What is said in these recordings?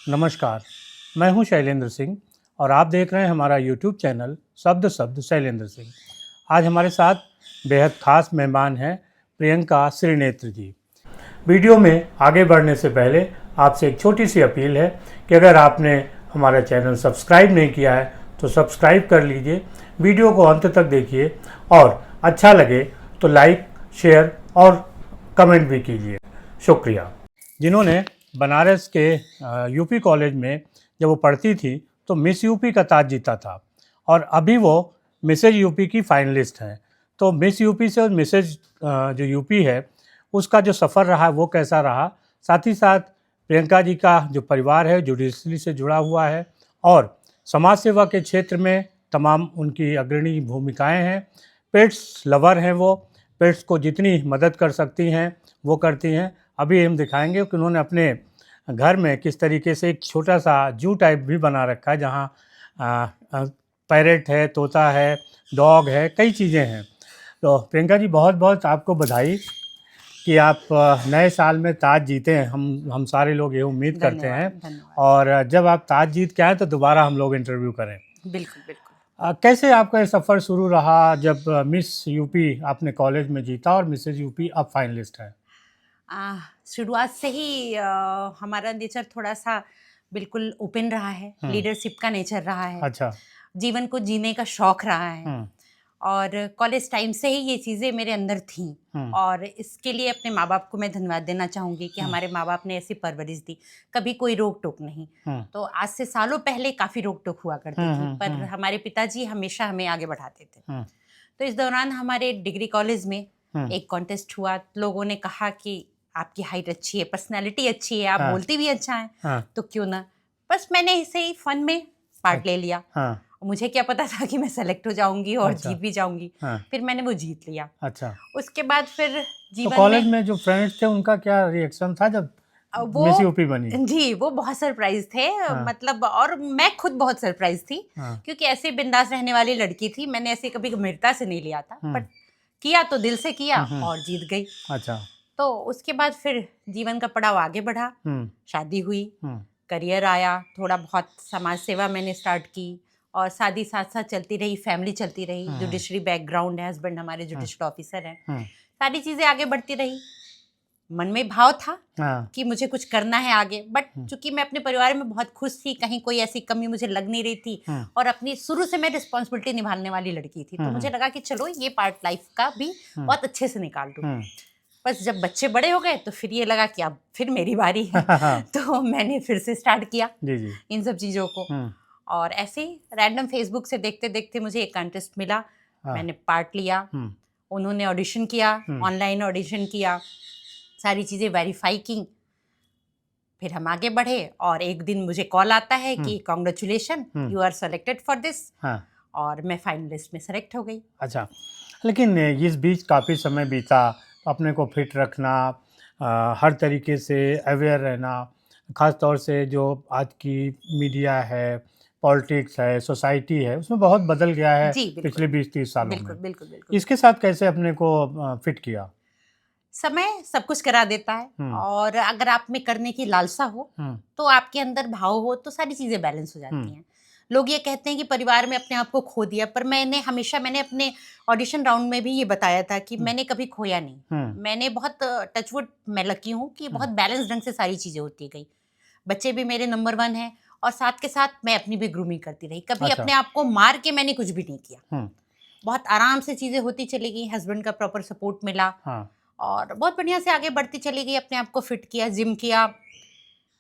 नमस्कार, मैं हूं शैलेंद्र सिंह और आप देख रहे हैं हमारा यूट्यूब चैनल शब्द शब्द शैलेंद्र सिंह। आज हमारे साथ बेहद ख़ास मेहमान हैं प्रियंका श्रीनेत्र जी। वीडियो में आगे बढ़ने से पहले आपसे एक छोटी सी अपील है कि अगर आपने हमारा चैनल सब्सक्राइब नहीं किया है तो सब्सक्राइब कर लीजिए, वीडियो को अंत तक देखिए और अच्छा लगे तो लाइक, शेयर और कमेंट भी कीजिए। शुक्रिया। जिन्होंने बनारस के यूपी कॉलेज में जब वो पढ़ती थी तो मिस यूपी का ताज जीता था और अभी वो मिसेज यूपी की फाइनलिस्ट हैं। तो मिस यूपी से और मिसेज जो यूपी है उसका जो सफ़र रहा वो कैसा रहा, साथ ही साथ प्रियंका जी का जो परिवार है जुडिशरी से जुड़ा हुआ है और समाज सेवा के क्षेत्र में तमाम उनकी अग्रणी भूमिकाएं हैं। पेट्स लवर हैं, वो पेट्स को जितनी मदद कर सकती हैं वो करती हैं। अभी हम दिखाएंगे कि उन्होंने अपने घर में किस तरीके से एक छोटा सा जू टाइप भी बना रखा है जहाँ पैरेट है, तोता है, डॉग है, कई चीज़ें हैं। तो प्रियंका जी बहुत बहुत आपको बधाई कि आप नए साल में ताज जीते हैं। हम सारे लोग ये उम्मीद करते हैं और जब आप ताज जीत के आए तो दोबारा हम लोग इंटरव्यू करें। बिल्कुल बिल्कुल। कैसे आपका ये सफ़र शुरू रहा जब मिस यूपी आपने कॉलेज में जीता और मिसेज यूपी अब फाइनलिस्ट है? शुरुआत से ही हमारा नेचर थोड़ा सा बिल्कुल ओपन रहा है, लीडरशिप का नेचर रहा है। अच्छा। जीवन को जीने का शौक रहा है और कॉलेज टाइम से ही ये चीज़ें मेरे अंदर थीं और इसके लिए अपने माँ बाप को मैं धन्यवाद देना चाहूँगी कि हमारे माँ बाप ने ऐसी परवरिश दी, कभी कोई रोक टोक नहीं। तो आज से सालों पहले काफ़ी रोक टोक हुआ करती थी, पर हमारे पिताजी हमेशा हमें आगे बढ़ाते थे। तो इस दौरान हमारे डिग्री कॉलेज में एक कॉन्टेस्ट हुआ, लोगों ने कहा कि आपकी हाइट अच्छी है, पर्सनैलिटी अच्छी है, आप बोलती भी अच्छा है, तो क्यों ना। बस मैंने इसे ही फन में पार्ट ले लिया। मुझे क्या पता था कि मैं सेलेक्ट हो जाऊंगी और जीत भी जाऊंगी। फिर मैंने वो जीत लिया। अच्छा। उसके बाद फिर जीवन तो कॉलेज में जो फ्रेंड्स थे उनका क्या रिएक्शन था जब मिस यूपी बनी? जी, वो बहुत सरप्राइज थे। मतलब और मैं खुद बहुत सरप्राइज थी क्योंकि ऐसे बिंदास रहने वाली लड़की थी। मैंने ऐसे कभी गंभीरता से नहीं लिया था, बट किया तो दिल से किया और जीत गई। अच्छा। तो उसके बाद फिर जीवन का पड़ाव आगे बढ़ा, शादी हुई, करियर आया, थोड़ा बहुत समाज सेवा मैंने स्टार्ट की और शादी साथ साथ चलती रही, फैमिली चलती रही। जुडिशरी बैकग्राउंड है, हस्बैंड हमारे जुडिशरी ऑफिसर हैं, सारी चीज़ें आगे बढ़ती रही। मन में भाव था कि मुझे कुछ करना है आगे, बट चूंकि मैं अपने परिवार में बहुत खुश थी, कहीं कोई ऐसी कमी मुझे लग नहीं रही थी और अपनी शुरू से मैं रिस्पॉन्सिबिलिटी निभाने वाली लड़की थी, तो मुझे लगा कि चलो ये पार्ट लाइफ का भी बहुत अच्छे से निकाल दूँ। बस जब बच्चे बड़े हो गए तो फिर ये लगा कि अब फिर मेरी बारी है तो मैंने फिर से स्टार्ट किया इन सब चीज़ों को। और ऐसे ही रैंडम फेसबुक से देखते देखते मुझे एक कॉन्टेस्ट मिला, मैंने पार्ट लिया, उन्होंने ऑडिशन किया, ऑनलाइन ऑडिशन किया, सारी चीज़ें वेरीफाई की, फिर हम आगे बढ़े और एक दिन मुझे कॉल आता है कि congratulation, you are selected for this, और मैं फाइनलिस्ट में सेलेक्ट हो गई। अच्छा, लेकिन इस बीच काफ़ी समय बीता, अपने को फिट रखना, हर तरीके से अवेयर रहना, ख़ास तौर से जो आज की मीडिया है, पॉलिटिक्स है, सोसाइटी है, उसमें बहुत बदल गया है पिछले 20-30 सालों में। बिल्कुल। इसके साथ कैसे अपने को फिट किया? समय सब कुछ करा देता है और अगर आप में करने की लालसा हो तो आपके अंदर भाव हो तो सारी चीज़ें बैलेंस हो जाती हैं। लोग ये कहते हैं कि परिवार में अपने आप को खो दिया, पर मैंने अपने ऑडिशन राउंड में भी ये बताया था कि मैंने कभी खोया नहीं। मैंने बहुत टचवुड, मैं लकी हूँ कि बहुत बैलेंस ढंग से सारी चीज़ें होती गई। बच्चे भी मेरे नंबर 1 हैं और साथ के साथ मैं अपनी भी ग्रूमिंग करती रही। कभी अपने आप को मार के मैंने कुछ भी नहीं किया। बहुत आराम से चीज़ें होती चली गई, हस्बैंड का प्रॉपर सपोर्ट मिला और बहुत बढ़िया से आगे बढ़ती चली गई। अपने आप को फिट किया, जिम किया,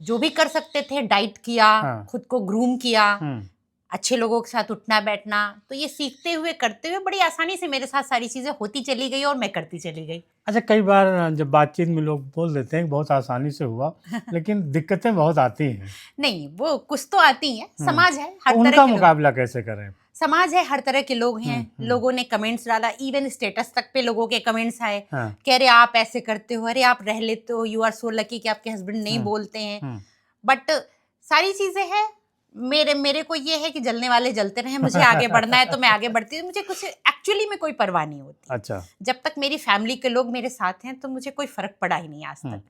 जो भी कर सकते थे, डाइट किया, खुद को ग्रूम किया, अच्छे लोगों के साथ उठना बैठना। तो ये सीखते हुए करते हुए बड़ी आसानी से मेरे साथ सारी चीज़ें होती चली गई और मैं करती चली गई। अच्छा, कई बार जब बातचीत में लोग बोल देते हैं कि बहुत आसानी से हुआ लेकिन दिक्कतें बहुत आती हैं। नहीं, वो कुछ तो आती हैं, समाज है, हर तो तरह उनका के मुकाबला कैसे करें? समाज है, हर तरह के लोग हैं। लोगों ने कमेंट्स डाला, इवन स्टेटस तक पे लोगों के कमेंट्स आए कि अरे आप ऐसे करते हो, अरे आप रह लेते हो, यू आर सो लकी कि आपके हस्बैंड नहीं बोलते हैं। बट सारी चीजें हैं, मेरे को ये है कि जलने वाले जलते रहे, मुझे आगे बढ़ना है तो मैं आगे बढ़ती हूँ। मुझे कुछ एक्चुअली में कोई परवाह नहीं होती। अच्छा। जब तक मेरी फैमिली के लोग मेरे साथ हैं तो मुझे कोई फर्क पड़ा ही नहीं आज तक।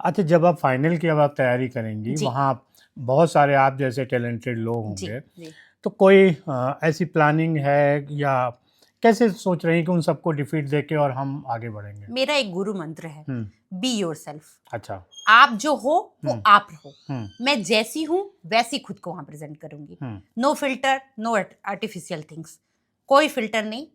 अच्छा, जब आप फाइनल की अब आप तैयारी करेंगी, वहाँ बहुत सारे आप जैसे टैलेंटेड लोग जी होंगे, जी तो कोई ऐसी प्लानिंग है या कैसे सोच रहे हैं कि उन सबको डिफीट देके और हम आगे बढ़ेंगे? मेरा एक गुरु मंत्र है, बी योर सेल्फ। अच्छा। आप जो हो वो आप रहो। मैं जैसी हूँ वैसी खुद को वहां प्रेजेंट करूंगी। No filter, no artificial things, कोई फिल्टर नहीं।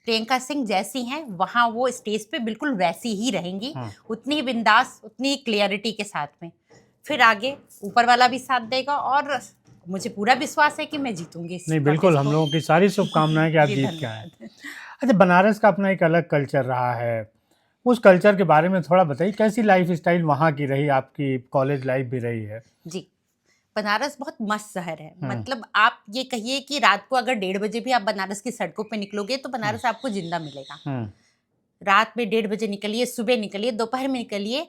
प्रियंका सिंह जैसी हैं वहां वो स्टेज पे बिल्कुल वैसी ही रहेंगी, उतनी बिंदास, उतनी क्लियरिटी के साथ में। फिर आगे ऊपर वाला भी साथ देगा और मुझे पूरा विश्वास है कि मैं जीतूंगी इस नहीं, बिल्कुल, contest हम को। लोगों की सारी शुभकामनाएं कि आप जी, जीत के आए। धन्यवाद। अच्छा, बनारस का अपना एक अलग कल्चर रहा है, उस कल्चर के बारे में थोड़ा बताइए, कैसी लाइफ स्टाइल वहाँ की रही, आपकी कॉलेज लाइफ भी रही है? जी, बनारस बहुत मस्त शहर है। मतलब आप ये कहिए कि रात को अगर 1:30 बजे भी आप बनारस की सड़कों पे निकलोगे तो बनारस आपको जिंदा मिलेगा। रात में 1:30 बजे निकलिए, सुबह निकलिए, दोपहर में निकलिए,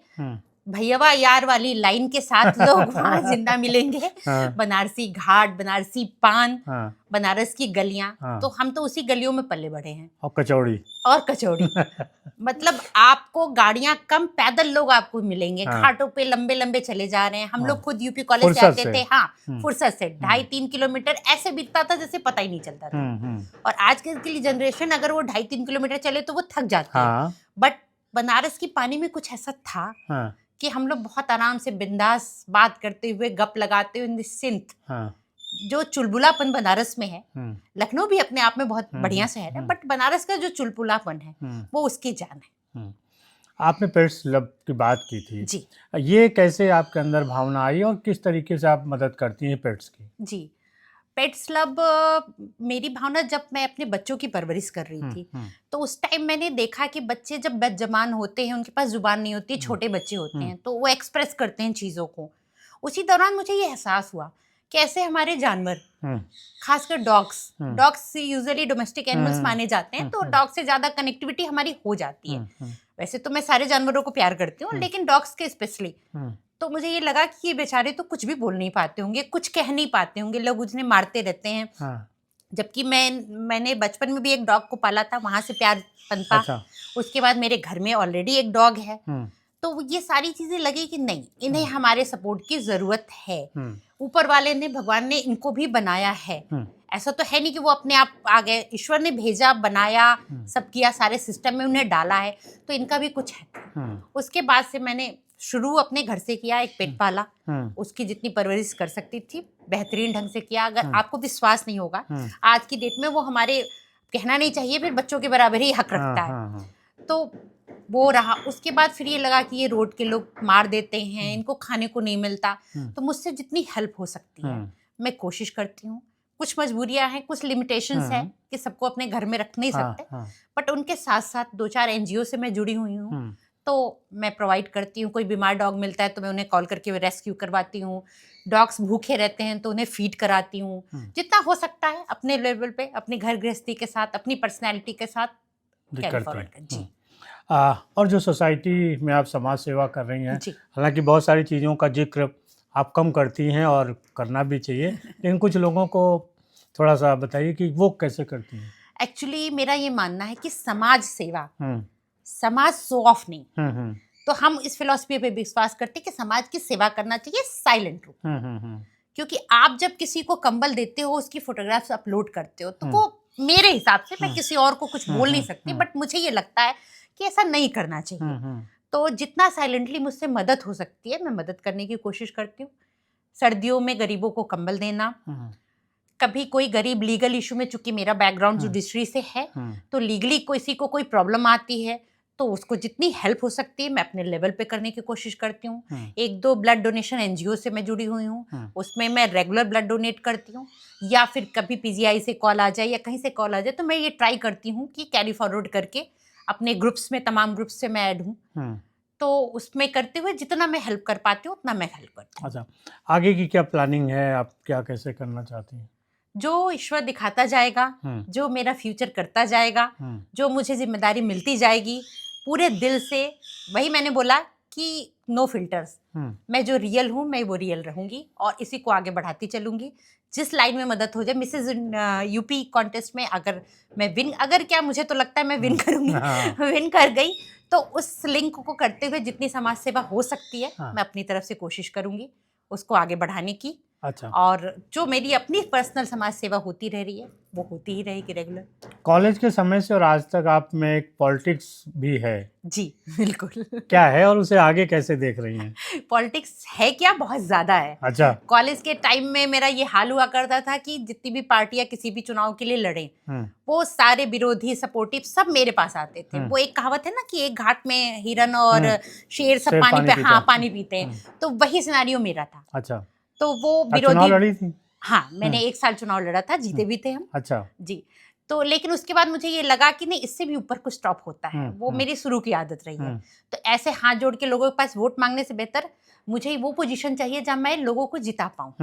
भैया यार वाली लाइन के साथ लोग वहाँ जिंदा मिलेंगे। हाँ। बनारसी घाट, बनारसी पान, हाँ। बनारस की गलियां, हाँ। तो हम तो उसी गलियों में पले बढ़े हैं। और कचौड़ी। और कचौड़ी। मतलब आपको गाड़ियां कम, पैदल लोग आपको मिलेंगे। हाँ। घाटों पे लंबे लंबे चले जा रहे हैं। हम लोग खुद यूपी कॉलेज से फुर्सत आते से। थे। हाँ, फुर्सत से 2.5-3 किलोमीटर ऐसे बीतता था जैसे पता ही नहीं चलता था। और आज की जनरेशन अगर वो 2.5-3 किलोमीटर चले तो वो थक जाती है। बट बनारस की पानी में कुछ ऐसा था कि हम लोग बहुत आराम से बिंदास बात करते हुए, गप लगाते हुए, निश्चिंत। जो चुलबुलापन बनारस में है, लखनऊ भी अपने आप में बहुत बढ़िया शहर है, बट बनारस का जो चुलबुलापन है वो उसकी जान है। आपने पेट्स क्लब की बात की थी जी, ये कैसे आपके अंदर भावना आई और किस तरीके से आप मदद करती हैं पेट्स की? जी, पेट्स क्लब मेरी भावना, जब मैं अपने बच्चों की परवरिश कर रही थी तो उस टाइम मैंने देखा कि बच्चे जब बदजबान होते हैं, उनके पास जुबान नहीं होती, छोटे बच्चे होते हैं, तो वो एक्सप्रेस करते हैं चीज़ों को। उसी दौरान मुझे ये एहसास हुआ कि ऐसे हमारे जानवर, खासकर डॉग्स यूजुअली डोमेस्टिक एनिमल्स माने जाते हैं, तो डॉग से ज़्यादा कनेक्टिविटी हमारी हो जाती है। वैसे तो मैं सारे जानवरों को प्यार करती हूँ, लेकिन डॉग्स के स्पेशली। तो मुझे ये लगा कि ये बेचारे तो कुछ भी बोल नहीं पाते होंगे, कुछ कह नहीं पाते होंगे, लोग उन्हें मारते रहते हैं। जबकि मैंने बचपन में भी एक डॉग को पाला था, वहां से प्यार पनपा। अच्छा। उसके बाद मेरे घर में ऑलरेडी एक डॉग है। तो ये सारी चीजें लगी कि नहीं, इन्हें हमारे सपोर्ट की जरूरत है। ऊपर वाले ने, भगवान ने इनको भी बनाया है। ऐसा तो है नहीं कि वो अपने आप आ गए, ईश्वर ने भेजा, बनाया, सब किया, सारे सिस्टम में उन्हें डाला है, तो इनका भी कुछ है। उसके बाद से मैंने शुरू अपने घर से किया, एक पेट पाला। उसकी जितनी परवरिश कर सकती थी बेहतरीन ढंग से किया। अगर आपको विश्वास नहीं होगा, आज की डेट में वो हमारे, कहना नहीं चाहिए, फिर बच्चों के बराबर ही हक रखता है। तो वो रहा। उसके बाद फिर ये लगा कि ये रोड के लोग मार देते हैं, इनको खाने को नहीं मिलता, तो मुझसे जितनी हेल्प हो सकती है मैं कोशिश करती हूँ। कुछ मजबूरियां हैं, कुछ लिमिटेशंस हैं कि सबको अपने घर में रख नहीं सकते, बट उनके साथ साथ 2-4 NGO से मैं जुड़ी हुई हूँ, तो मैं प्रोवाइड करती हूँ। कोई बीमार डॉग मिलता है तो मैं उन्हें कॉल करके रेस्क्यू करवाती हूँ। डॉग्स भूखे रहते हैं तो उन्हें फीड कराती हूँ। जितना हो सकता है अपने लेवल पे, अपनी घर गृहस्थी के साथ, अपनी पर्सनैलिटी के साथ कैरी फॉरवर्ड कर। जी। और जो सोसाइटी में आप समाज सेवा कर रही हैं, हालांकि बहुत सारी चीज़ों का जिक्र आप कम करती हैं और करना भी चाहिए, लेकिन कुछ लोगों को थोड़ा सा बताइए कि वो कैसे करती हैं। एक्चुअली मेरा ये मानना है कि समाज सेवा, समाज शो ऑफ नहीं। तो हम इस फिलॉसफी पे विश्वास करते हैं कि समाज की सेवा करना चाहिए साइलेंट रूप। क्योंकि आप जब किसी को कंबल देते हो, उसकी फोटोग्राफ्स अपलोड करते हो, तो वो, मेरे हिसाब से, मैं किसी और को कुछ बोल नहीं सकती, बट मुझे ये लगता है कि ऐसा नहीं करना चाहिए। तो जितना साइलेंटली मुझसे मदद हो सकती है मैं मदद करने की कोशिश करती हूँ। सर्दियों में गरीबों को कंबल देना, कभी कोई गरीब लीगल इशू में, चूंकि मेरा बैकग्राउंड जुडिशरी से है, तो लीगली किसी को कोई प्रॉब्लम आती है तो उसको जितनी हेल्प हो सकती है मैं अपने लेवल पे करने की कोशिश करती हूँ। 1-2 ब्लड डोनेशन NGO से मैं जुड़ी हुई हूँ, उसमें मैं रेगुलर ब्लड डोनेट करती हूँ। या फिर कभी PGI से कॉल आ जाए या कहीं से कॉल आ जाए तो मैं ये ट्राई करती हूँ कि कैरी फॉरवर्ड करके अपने ग्रुप्स में, तमाम ग्रुप्स से मैं ऐड हूँ, तो उसमें करते हुए जितना मैं हेल्प कर पाती हूँ उतना मैं हेल्प करती हूँ। अच्छा, आगे की क्या प्लानिंग है, आप क्या कैसे करना चाहती हैं? जो ईश्वर दिखाता जाएगा, जो मेरा फ्यूचर करता जाएगा, जो मुझे जिम्मेदारी मिलती जाएगी, पूरे दिल से, वही मैंने बोला कि नो फिल्टर्स, मैं जो रियल हूँ मैं वो रियल रहूंगी और इसी को आगे बढ़ाती चलूंगी। जिस लाइन में मदद हो जाए, मिसेज यूपी कॉन्टेस्ट में अगर मैं विन, अगर क्या, मुझे तो लगता है मैं विन करूंगी, विन कर गई तो उस लिंक को करते हुए जितनी समाज सेवा हो सकती है मैं अपनी तरफ से कोशिश करूंगी। उसको आगे बढ़ाने की। अच्छा, और जो मेरी अपनी पर्सनल समाज सेवा होती रह रही है वो होती ही रहेगी रेगुलर। कॉलेज के समय से और आज तक आप में एक पॉलिटिक्स भी है, जी बिल्कुल। क्या है और उसे आगे कैसे देख रही हैं? पॉलिटिक्स है क्या, बहुत ज़्यादा है। अच्छा। कॉलेज के टाइम में मेरा ये हाल हुआ करता था कि जितनी भी पार्टियां किसी भी चुनाव के लिए लड़े, वो सारे विरोधी सपोर्टिव सब मेरे पास आते थे। वो एक कहावत है ना कि एक घाट में हिरन और शेर सब शेर पानी पे पीता हाँ है। पानी पीते हैं, तो वही सिनेरियो मेरा था। अच्छा, तो वो आप चुनाव विरोधी, लड़ी थी? हाँ मैंने 1 साल चुनाव लड़ा था, जीते भी थे हम। अच्छा। जी। तो लेकिन उसके बाद मुझे ये लगा कि नहीं, इससे भी ऊपर कुछ टॉप होता है। वो मेरी शुरू की आदत रही है। तो ऐसे हाथ जोड़ के लोगों के पास वोट मांगने से बेहतर मुझे वो पोजीशन चाहिए जहाँ मैं लोगों को जिता पाऊँ।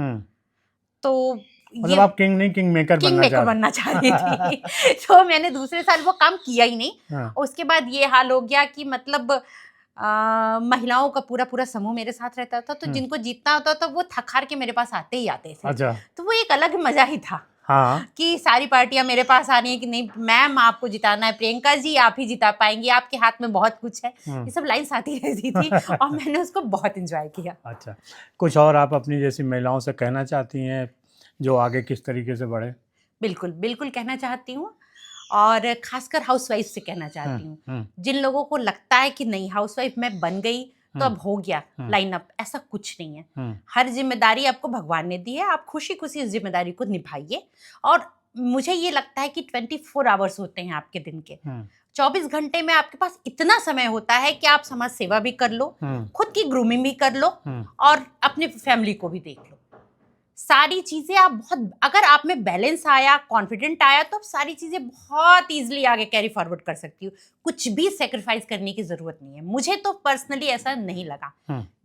तो मतलब ये आप किंग नहीं, किंग मेकर किंग मेकर बनना चाह रही थी। तो मैंने दूसरे साल वो काम किया ही नहीं। हाँ। उसके बाद ये हाल हो गया कि मतलब महिलाओं का पूरा पूरा समूह मेरे साथ रहता था, तो जिनको जीतना होता था वो थक हार के मेरे पास आते ही आते थे। अच्छा। तो वो एक अलग मजा ही था। हाँ। कि सारी पार्टियां मेरे पास आ रही हैं कि नहीं मैम आपको जिताना है, प्रियंका जी आप ही जिता पाएंगी, आपके हाथ में बहुत कुछ है। ये सब लाइन्स आती रहती थी और मैंने उसको बहुत एंजॉय किया। अच्छा, कुछ और आप अपनी जैसी महिलाओं से कहना चाहती हैं जो आगे किस तरीके से बढ़े? बिल्कुल बिल्कुल कहना चाहती हूँ, और खासकर हाउसवाइफ से कहना चाहती हूँ। जिन लोगों को लगता है कि नहीं हाउसवाइफ मैं बन गई तो अब हो गया लाइन अप, ऐसा कुछ नहीं है। हर जिम्मेदारी आपको भगवान ने दी है, आप खुशी खुशी इस जिम्मेदारी को निभाइए। और मुझे ये लगता है कि 24 आवर्स होते हैं आपके दिन के, 24 घंटे में आपके पास इतना समय होता है कि आप समाज सेवा भी कर लो, खुद की ग्रूमिंग भी कर लो, और अपनी फैमिली को भी देख लो। सारी चीजें आप बहुत, अगर आप में बैलेंस आया, कॉन्फिडेंट आया, तो आप सारी चीजें बहुत इजीली आगे कैरी फॉरवर्ड कर सकती हो। कुछ भी सेक्रीफाइस करने की जरूरत नहीं है। मुझे तो पर्सनली ऐसा नहीं लगा।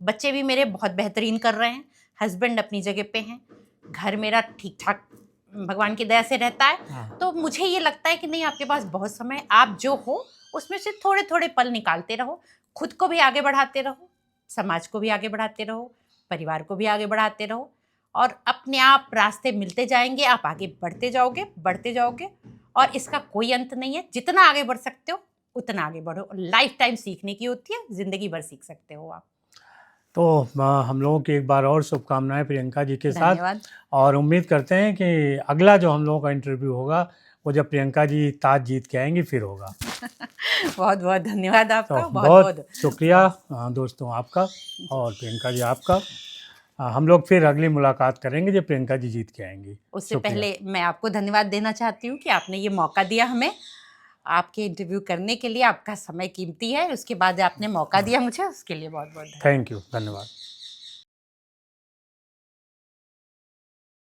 बच्चे भी मेरे बहुत बेहतरीन कर रहे हैं, हस्बैंड अपनी जगह पे हैं, घर मेरा ठीक ठाक भगवान की दया से रहता है। तो मुझे ये लगता है कि नहीं, आपके पास बहुत समय, आप जो हो उसमें से थोड़े थोड़े पल निकालते रहो, खुद को भी आगे बढ़ाते रहो, समाज को भी आगे बढ़ाते रहो, परिवार को भी आगे बढ़ाते रहो, और अपने आप रास्ते मिलते जाएंगे। आप आगे बढ़ते जाओगे और इसका कोई अंत नहीं है। जितना आगे बढ़ सकते हो उतना आगे बढ़ो। लाइफ टाइम सीखने की होती है, जिंदगी भर सीख सकते हो आप। तो हम लोगों की एक बार और शुभकामनाएं प्रियंका जी के साथ, धन्यवाद। और उम्मीद करते हैं कि अगला जो हम लोगों का इंटरव्यू होगा वो जब प्रियंका जी ताज जीत के आएंगी फिर होगा। बहुत बहुत धन्यवाद आपका। तो बहुत बहुत शुक्रिया दोस्तों आपका और प्रियंका जी आपका। हम लोग फिर अगली मुलाकात करेंगे जब प्रियंका जी जीत के आएंगी। उससे पहले मैं आपको धन्यवाद देना चाहती हूँ कि आपने ये मौका दिया हमें आपके इंटरव्यू करने के लिए। आपका समय कीमती है, उसके बाद आपने मौका दिया मुझे, उसके लिए बहुत बहुत थैंक यू, धन्यवाद।